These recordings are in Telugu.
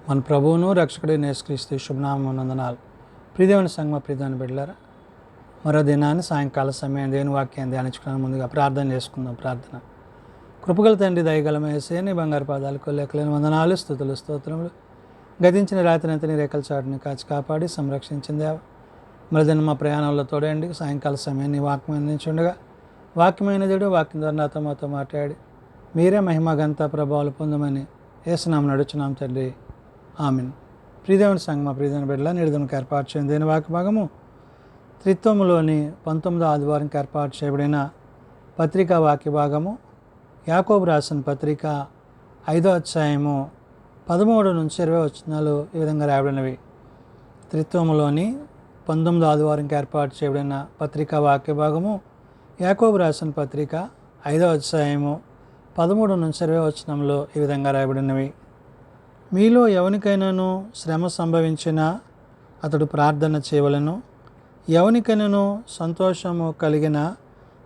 మన ప్రభువును రక్షకుడైన యేసుక్రీస్తు శుభనామమున వందనాలు. ప్రియదేవుని సంగమ ప్రియదేవుని బిడ్డలారా, మరో దినాన్ని సాయంకాల సమయం దేవుని వాక్యాన్ని ధ్యానించుకునే ముందుగా ప్రార్థన చేసుకుందాం. ప్రార్థన. కృపగల తండ్రి, దయగల యేసయ్య, నీ బంగారు పాదాలకు లెక్కలేని వందనాలు, స్తుతులు, స్తోత్రములు. గతించిన రాత్రి నీ రేఖల చాటుని కాచి కాపాడి సంరక్షించిందేవా. మరిదిన మా ప్రయాణంలో తోడండి. సాయంకాల సమయం నీ వాక్యం అందించుండగా వాక్యమైన దేవుడు వాక్యం ద్వారా నాతో మాతో మాట్లాడి మీరే మహిమ ఘనత ప్రభావాలు పొందమని యేసునామమున నడుచున్నాం తండ్రి, ఆమేన్. ప్రియదేవుని సంగమ ప్రియదేవుని బిడ్డల నిర్ధనకు ఏర్పాటు చేయని దేని వాక్య భాగము త్రిత్వములోని 19వ ఆదివారంకి ఏర్పాటు చేయబడిన పత్రికా వాక్య భాగము యాకోబు రాసిన పత్రిక 5వ అధ్యాయము 13 నుంచి 20 వచనాలు ఈ విధంగా రాయబడినవి. త్రిత్వములోని 19వ ఆదివారంకి ఏర్పాటు చేయబడిన పత్రికా వాక్య భాగము యాకోబు రాసిన పత్రిక 5వ అధ్యాయము 13 నుంచి 20 వచనంలో ఈ విధంగా రాయబడినవి. మీలో ఎవనికైనాను శ్రమ సంభవించినా అతడు ప్రార్థన చేయవలెను. ఎవనికైనాను సంతోషము కలిగిన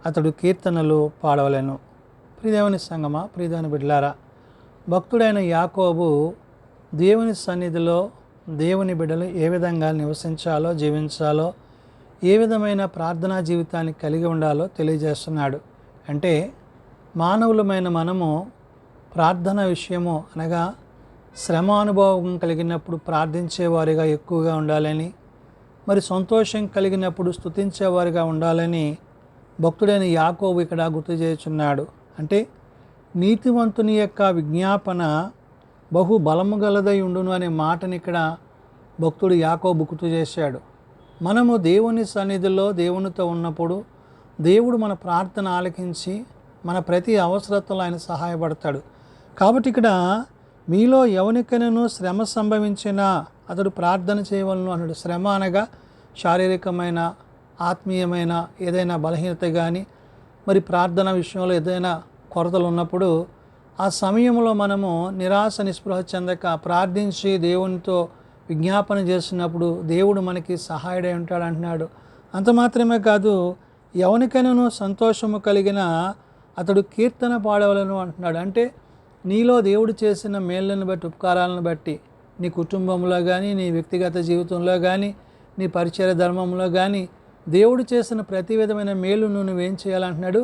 అతడు కీర్తనలు పాడవలెను. ప్రియదేవుని సంగమ ప్రియదేవుని బిడ్డలారా, భక్తుడైన యాకోబు దేవుని సన్నిధిలో దేవుని బిడ్డలు ఏ విధంగా నివసించాలో, జీవించాలో, ఏ విధమైన ప్రార్థనా జీవితాన్ని కలిగి ఉండాలో తెలియజేస్తున్నాడు. అంటే మానవులమైన మనము ప్రార్థన విషయము అనగా శ్రమ అనుభవం కలిగినప్పుడు ప్రార్థించేవారిగా ఎక్కువగా ఉండాలని, మరి సంతోషం కలిగినప్పుడు స్తుతించేవారిగా ఉండాలని భక్తుడైన యాకోబు ఇక్కడ గుర్తు చేయుచున్నాడు. అంటే నీతివంతుని యొక్క విజ్ఞాపన బహు బలము గలదై ఉండును అనే మాటని ఇక్కడ భక్తుడు యాకోబు గుర్తు చేశాడు. మనము దేవుని సన్నిధిలో దేవునితో ఉన్నప్పుడు దేవుడు మన ప్రార్థన ఆలకించి మన ప్రతి అవసరతలో ఆయన సహాయపడతాడు. కాబట్టి ఇక్కడ మీలో ఎవనికైనాను శ్రమ సంభవించినా అతడు ప్రార్థన చేయవలను అన్నాడు. శ్రమ అనగా శారీరకమైన, ఆత్మీయమైన ఏదైనా బలహీనత కానీ, మరి ప్రార్థన విషయంలో ఏదైనా కొరతలు ఉన్నప్పుడు ఆ సమయంలో మనము నిరాశ నిస్పృహ చెందక ప్రార్థించి దేవునితో విజ్ఞాపన చేసినప్పుడు దేవుడు మనకి సహాయుడై ఉంటాడు అంటున్నాడు. అంత మాత్రమే కాదు, ఎవనికైనాను సంతోషము కలిగిన అతడు కీర్తన పాడవలను అంటున్నాడు. అంటే నీలో దేవుడు చేసిన మేళ్ళను బట్టి, ఉపకారాలను బట్టి, నీ కుటుంబంలో కానీ, నీ వ్యక్తిగత జీవితంలో కానీ, నీ పరిచయ ధర్మంలో కానీ దేవుడు చేసిన ప్రతి విధమైన మేలును నువ్వేం చేయాలంటున్నాడు?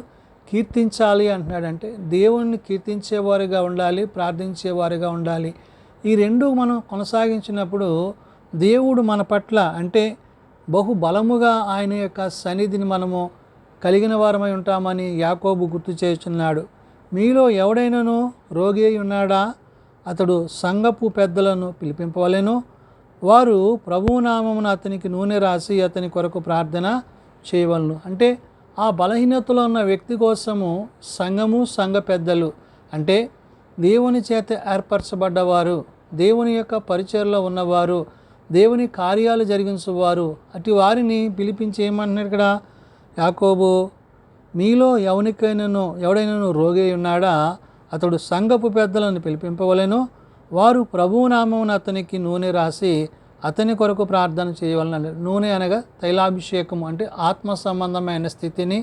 కీర్తించాలి అంటున్నాడు. అంటే దేవుణ్ణి కీర్తించేవారుగా ఉండాలి, ప్రార్థించేవారుగా ఉండాలి. ఈ రెండు మనం కొనసాగించినప్పుడు దేవుడు మన పట్ల అంటే బహు బలముగా ఆయన యొక్క సన్నిధిని మనము కలిగిన వారమై ఉంటామని యాకోబు గుర్తు చేస్తున్నాడు. మీలో ఎవడైనాను రోగి అయి ఉన్నాడా? అతడు సంఘపు పెద్దలను పిలిపింపవలెను. వారు ప్రభునామమున అతనికి నూనె రాసి అతని కొరకు ప్రార్థన చేయవలను. అంటే ఆ బలహీనతలో ఉన్న వ్యక్తి కోసము సంఘము, సంఘ పెద్దలు అంటే దేవుని చేత ఏర్పరచబడ్డవారు, దేవుని యొక్క పరిచయలో ఉన్నవారు, దేవుని కార్యాలు జరిగించేవారు, అటు వారిని పిలిపించి ఏమంటున్నారు ఇక్కడ యాకోబు? మీలో ఎవడైనాను రోగి ఉన్నాడా? అతడు సంఘపు పెద్దలను పిలిపింపవలెను. వారు ప్రభునామమున అతనికి నూనె రాసి అతని కొరకు ప్రార్థన చేయవలన. నూనె అనగా తైలాభిషేకము, అంటే ఆత్మ సంబంధమైన స్థితిని,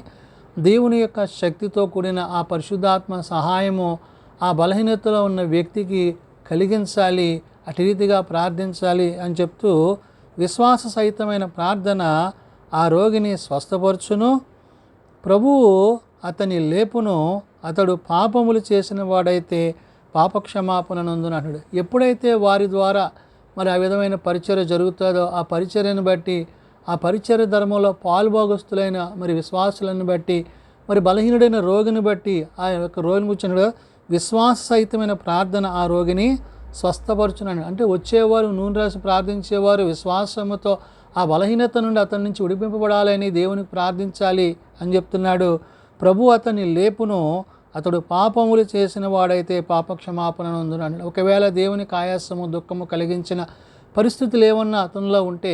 దేవుని యొక్క శక్తితో కూడిన ఆ పరిశుద్ధాత్మ సహాయము ఆ బలహీనతలో ఉన్న వ్యక్తికి కలిగించాలి, అటు రీతిగా ప్రార్థించాలి అని చెప్తూ విశ్వాస సహితమైన ప్రార్థన ఆ రోగిని స్వస్థపరచును. ప్రభువు అతని లేపును. అతడు పాపములు చేసిన వాడైతే పాపక్షమాపణ నందున అంటాడు. ఎప్పుడైతే వారి ద్వారా మరి ఆ విధమైన పరిచర్య జరుగుతుందో ఆ పరిచర్యను బట్టి, ఆ పరిచర్య ధర్మంలో పాలుభాగస్తులైన మరి విశ్వాసులను బట్టి, మరి బలహీనుడైన రోగిని బట్టి ఆ యొక్క రోగిని కూర్చున్నాడు విశ్వాస సహితమైన ప్రార్థన ఆ రోగిని స్వస్థపరచునని. అంటే వచ్చేవారు నూనె రాసి ప్రార్థించేవారు విశ్వాసముతో ఆ బలహీనత నుండి అతని నుంచి విడిపింపబడాలని దేవునికి ప్రార్థించాలి అని చెప్తున్నాడు. ప్రభు అతని లేపును. అతడు పాపములు చేసిన వాడైతే పాపక్షమాపణ నందున. ఒకవేళ దేవునికి ఆయాసము, దుఃఖము కలిగించిన పరిస్థితులు ఏమన్నా అతనిలో ఉంటే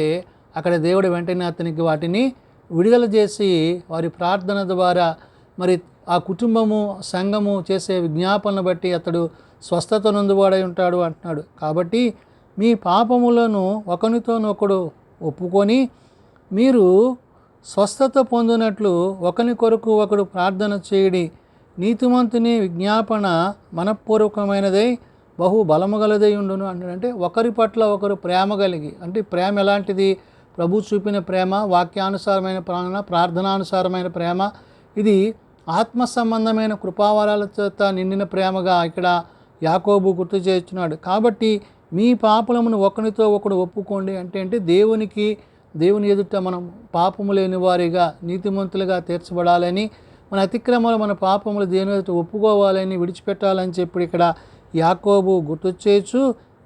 అక్కడ దేవుడు వెంటనే అతనికి వాటిని విడుదల చేసి వారి ప్రార్థన ద్వారా మరి ఆ కుటుంబము, సంఘము చేసే విజ్ఞాపనను బట్టి అతడు స్వస్థత నొందువాడై ఉంటాడు అంటున్నాడు. కాబట్టి మీ పాపములను ఒకనితోనొకడు ఒప్పుకొని మీరు స్వస్థత పొందినట్లు ఒకని కొరకు ఒకడు ప్రార్థన చేయడి. నీతిమంతుని విజ్ఞాపన మనఃపూర్వకమైనదై బహు బలము గలదై ఉండును అంటే ఒకరి పట్ల ఒకరు ప్రేమ కలిగి, అంటే ప్రేమ ఎలాంటిది? ప్రభు చూపిన ప్రేమ, వాక్యానుసారమైన ప్రార్థనానుసారమైన ప్రేమ, ఇది ఆత్మ సంబంధమైన కృపావరాల చేత నిండిన ప్రేమగా ఇక్కడ యాకోబు గుర్తు చేస్తున్నాడు. కాబట్టి మీ పాపములను ఒకరితో ఒకడు ఒప్పుకోండి అంటే దేవుని ఎదుట మనం పాపము లేని వారిగా నీతిమంతులుగా తీర్చబడాలని, మన అతిక్రమాలు మన పాపములు దేవుని ఎదుట ఒప్పుకోవాలని, విడిచిపెట్టాలని చెప్పి ఇక్కడ యాకోబు గుర్తు చేయొచ్చు.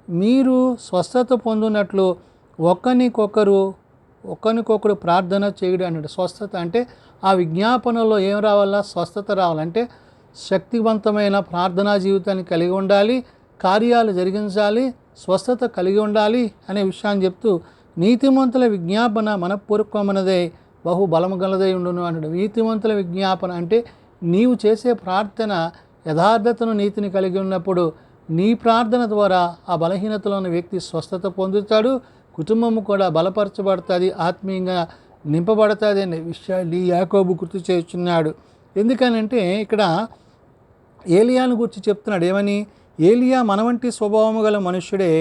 మీరు స్వస్థత పొందినట్లు ఒకరికొకరు ప్రార్థన చేయడం అన్నాడు. స్వస్థత అంటే ఆ విజ్ఞాపనలో ఏం రావాలా? స్వస్థత రావాలంటే శక్తివంతమైన ప్రార్థనా జీవితాన్ని కలిగి ఉండాలి, కార్యాలు జరిగించాలి, స్వస్థత కలిగి ఉండాలి అనే విషయాన్ని చెప్తూ, నీతిమంతుల విజ్ఞాపన మనపూర్వకమైనదే బహు బలము గలదై ఉండును అన్నాడు. నీతిమంతుల విజ్ఞాపన అంటే నీవు చేసే ప్రార్థన యథార్థతను, నీతిని కలిగి ఉన్నప్పుడు నీ ప్రార్థన ద్వారా ఆ బలహీనతలో ఉన్న వ్యక్తి స్వస్థత పొందుతాడు, కుటుంబము కూడా బలపరచబడుతుంది, ఆత్మీయంగా నింపబడుతుంది అనే విషయాన్ని యాకోబు గుర్తు చేస్తున్నాడు. ఎందుకనంటే ఇక్కడ ఏలియాను గురించి చెప్తున్నాడు. ఏమని? ఏలియా మన వంటి స్వభావము గల మనుష్యుడే,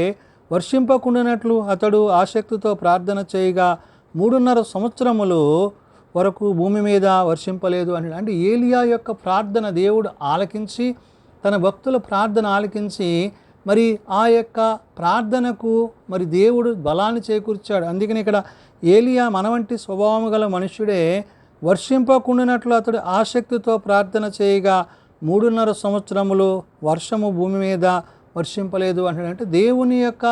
వర్షింపకుండానట్లు అతడు ఆసక్తితో ప్రార్థన చేయగా 3.5 సంవత్సరములు వరకు భూమి మీద వర్షింపలేదు అని. అంటే ఏలియా యొక్క ప్రార్థన దేవుడు ఆలకించి, తన భక్తుల ప్రార్థన ఆలకించి, మరి ఆ యొక్క ప్రార్థనకు మరి దేవుడు బలాన్ని చేకూర్చాడు. అందుకని ఇక్కడ ఏలియా మన వంటి స్వభావము గల మనుష్యుడే, వర్షింపకుండానట్లు అతడు ఆసక్తితో ప్రార్థన చేయగా 3.5 సంవత్సరములు వర్షము భూమి మీద వర్షింపలేదు అంటే దేవుని యొక్క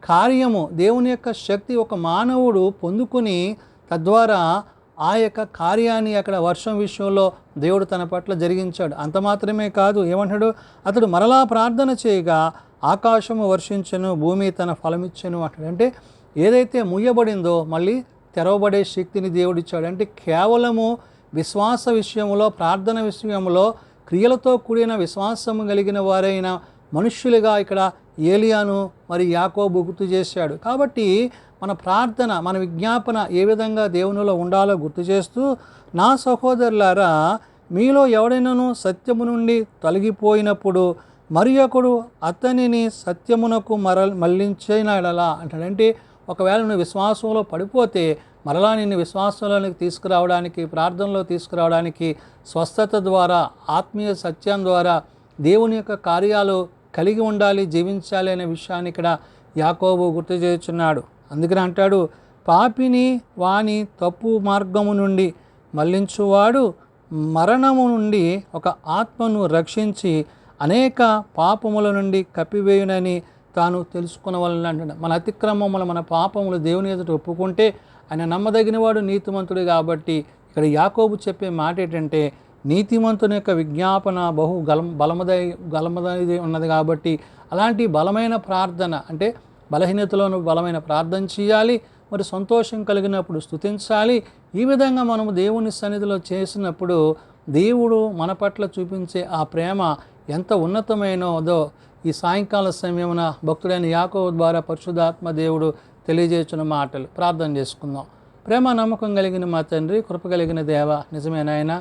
కార్యము, దేవుని యొక్క శక్తి ఒక మానవుడు పొందుకుని తద్వారా ఆ యొక్క కార్యాన్ని అక్కడ వర్షం విషయంలో దేవుడు తన పట్ల జరిగించాడు. అంత మాత్రమే కాదు, ఏమంటాడు? అతడు మరలా ప్రార్థన చేయగా ఆకాశము వర్షించెను, భూమి తన ఫలమిచ్చెను అంటాడు. అంటే ఏదైతే ముయ్యబడిందో మళ్ళీ తెరవబడే శక్తిని దేవుడిచ్చాడు. అంటే కేవలము విశ్వాస విషయంలో, ప్రార్థన విషయంలో క్రియలతో కూడిన విశ్వాసము కలిగిన వారైన మనుష్యులుగా ఇక్కడ ఏలియాను మరి యాకోబు గుర్తు చేశాడు. కాబట్టి మన ప్రార్థన, మన విజ్ఞాపన ఏ విధంగా దేవునిలో ఉండాలో గుర్తు చేస్తూ, నా సహోదరులారా, మీలో ఎవడైనాను సత్యము నుండి తొలగిపోయినప్పుడు మరి ఒకడు అతనిని సత్యమునకు మళ్ళించిన ఎడలా అంటాడంటే, ఒకవేళ నువ్వు విశ్వాసంలో పడిపోతే మరలా నిన్ను విశ్వాసంలోనికి తీసుకురావడానికి, ప్రార్థనలో తీసుకురావడానికి, స్వస్థత ద్వారా, ఆత్మీయ సత్యం ద్వారా దేవుని యొక్క కార్యాలు కలిగి ఉండాలి, జీవించాలి అనే విషయాన్ని ఇక్కడ యాకోబు గుర్తు చేస్తున్నాడు. అందుకని అంటాడు, పాపిని వాని తప్పు మార్గము నుండి మళ్ళించువాడు మరణము నుండి ఒక ఆత్మను రక్షించి అనేక పాపముల నుండి కప్పివేయునని తాను తెలుసుకునవలన అంటాడు. మన అతిక్రమములు, మన పాపములు దేవుని ఎదుట ఒప్పుకుంటే ఆయన నమ్మదగినవాడు, నీతిమంతుడు. కాబట్టి ఇక్కడ యాకోబు చెప్పే మాట ఏంటంటే, నీతిమంతుని యొక్క విజ్ఞాపన బహు బలమదైది ఉన్నది. కాబట్టి అలాంటి బలమైన ప్రార్థన అంటే బలహీనతలోనూ బలమైన ప్రార్థన చేయాలి, మరి సంతోషం కలిగినప్పుడు స్తుతించాలి. ఈ విధంగా మనము దేవుని సన్నిధిలో చేసినప్పుడు దేవుడు మన పట్ల చూపించే ఆ ప్రేమ ఎంత ఉన్నతమైనదో ఈ సాయంకాల సమయమున భక్తుడైన యాకోబు ద్వారా పరిశుద్ధాత్మ దేవుడు తెలియజేస్తున్న మాటలు ప్రార్థన చేసుకుందాం. ప్రేమ నమ్మకం కలిగిన మా తండ్రి, కృప కలిగిన దేవ, నిజమేనాయన,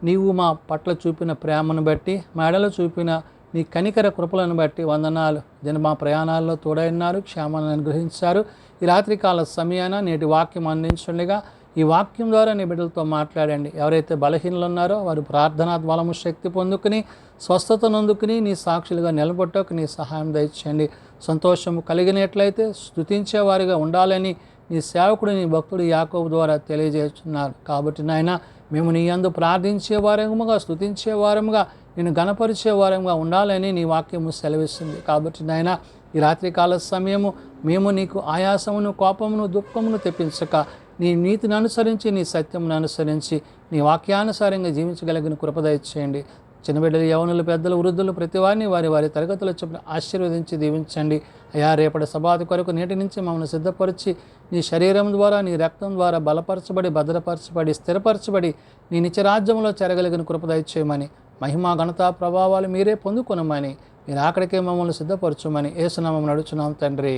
నీవు మా పట్ల చూపిన ప్రేమను బట్టి, మా ఎడలో చూపిన నీ కనికర కృపలను బట్టి వందనాలు. మా ప్రయాణాల్లో తోడైనారు, క్షేమాన్ని అనుగ్రహించారు. ఈ రాత్రికాల సమయాన నేటి వాక్యం అందించుండగా ఈ వాక్యం ద్వారా నీ బిడ్డలతో మాట్లాడండి. ఎవరైతే బలహీనలు ఉన్నారో వారు ప్రార్థనా బలము శక్తి పొందుకుని, స్వస్థత నొందుకుని నీ సాక్షులుగా నిలబట్టకు నీ సహాయం దయచేయండి. సంతోషము కలిగినట్లయితే స్తుతించేవారిగా ఉండాలని నీ సేవకుడు, నీ భక్తుడు యాకోబు ద్వారా తెలియజేస్తున్నారు. కాబట్టి నాయన, మేము నీ యందు ప్రార్థించే వారముగా, స్తుతించే వారముగా, నేను గణపరిచే వారముగా ఉండాలని నీ వాక్యము సెలవిస్తుంది. కాబట్టి నాయన, ఈ రాత్రికాల సమయము మేము నీకు ఆయాసమును, కోపమును, దుఃఖమును తెప్పించక నీ నీతిని అనుసరించి, నీ సత్యమును అనుసరించి, నీ వాక్యానుసారంగా జీవించగలిగిన కృప దయచేయండి. చిన్నబిడ్డలు, యవనులు, పెద్దలు, వృద్ధులు ప్రతి వారిని వారి తరగతుల చొప్పున ఆశీర్వదించి దీవించండి. అయా, రేపటి సభాతి కొరకు నేటి నుంచి మమ్మల్ని సిద్ధపరిచి నీ శరీరం ద్వారా, నీ రక్తం ద్వారా బలపరచబడి, భద్రపరచబడి, స్థిరపరచబడి నీ నిత్యరాజ్యంలో చేరగలిగిన కృప దయచేయమని, మహిమా ఘనతా ప్రభావాలు మీరే పొందుకొనమని, మీరు అక్కడికే మమ్మల్ని సిద్ధపరచమని యేసునామమున నడుచున్నాం తండ్రి,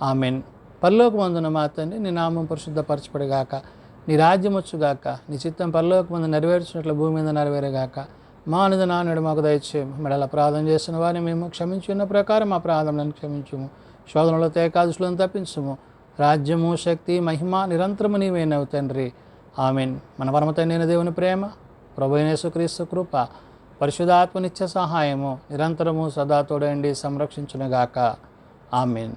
ఆమెన్. పరలోకమందున మా తండ్రి, నీ నామం పరిశుద్ధపరచబడిగాక, నీ రాజ్యం వచ్చుగాక, నీ చిత్తం పరలోకమందు నెరవేర్చినట్లు భూమి మీద నెరవేరగాక. మా అనుదిన నానుడు మాకు దయచేయము. మెడల ప్రార్థన చేసిన వారిని మేము క్షమించున్న ప్రకారం మా ప్రార్థనలను క్షమించుము. శోధనలో ఏకాదశులను తప్పించుము. రాజ్యము, శక్తి, మహిమ నిరంతరము నీవేనవు తండ్రి. ఆమేన్. మన పరమతండ్రి దేవుని ప్రేమ, ప్రభువైన యేసుక్రీస్తు కృప, పరిశుద్ధాత్మ నిత్య సహాయము నిరంతరము సదా తోడండి సంరక్షించునుగాక. ఆమేన్.